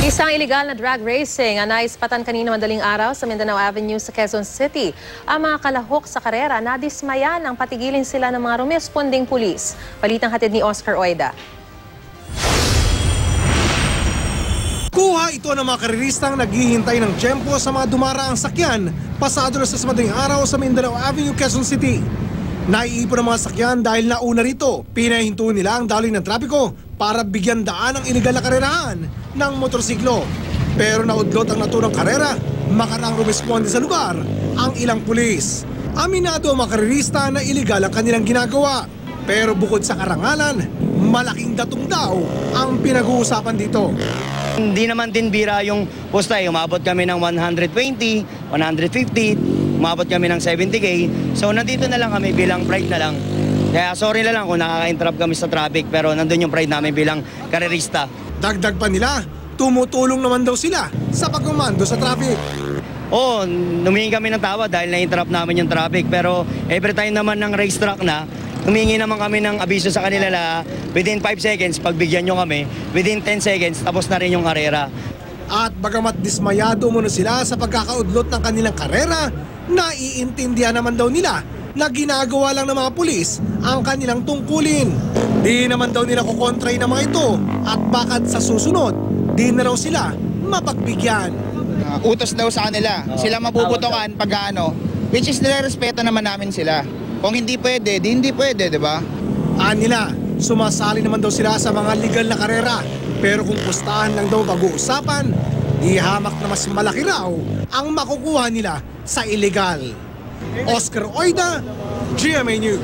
Isang illegal na drag racing ang naispatan kanina madaling araw sa Mindanao Avenue sa Quezon City. Ang mga kalahok sa karera nadismaya nang patigilin sila ng mga rumesponding pulis. Balitang hatid ni Oscar Oida. Kuha ito ng mga kariristang naghihintay ng tiyempo sa mga dumaraang sakyan pasado na sa madaling araw sa Mindanao Avenue, Quezon City. Naiipon ang mga sakyan dahil nauna rito. Pinahinto nila ang daloy ng trapiko para bigyan daan ang iligal na karerahan ng motorsiklo. Pero naudlot ang naturang karera, makarang rumesponde sa lugar ang ilang pulis. Aminado ang mga karirista na iligal ang kanilang ginagawa. Pero bukod sa karangalan, malaking datong daw ang pinag-uusapan dito. Hindi naman din bira yung posta, umabot kami ng 120, 150, umabot kami ng 70K. So nandito na lang kami bilang pride na lang. Kaya sorry na lang kung nakaka-interrupt kami sa traffic, pero nandun yung pride namin bilang karerista. Dagdag pa nila, tumutulong naman daw sila sa pagkumando sa traffic. Oo, humingi kami ng tawa dahil na-interrupt namin yung traffic. Pero every time naman ng racetrack na, humingi naman kami ng abiso sa kanila na within 5 seconds, pagbigyan nyo kami, within 10 seconds, tapos na rin yung karera. At bagamat dismayado muna sila sa pagkakaudlot ng kanilang karera, naiintindihan naman daw nila na ginagawa lang ng mga pulis ang kanilang tungkulin. Di naman daw nila kukontray ng mga ito at bakit sa susunod, di na raw sila mapagbigyan. Utos daw sa kanila, sila mapuputokan pag ano, which is nire-respeto naman namin sila. Kung hindi pwede, di hindi pwede, di ba? Nila, sumasali naman daw sila sa mga legal na karera. Pero kung pustahan lang daw pag-uusapan, ihamak na mas malaki raw ang makukuha nila sa illegal. Oscar Oida, GMA News.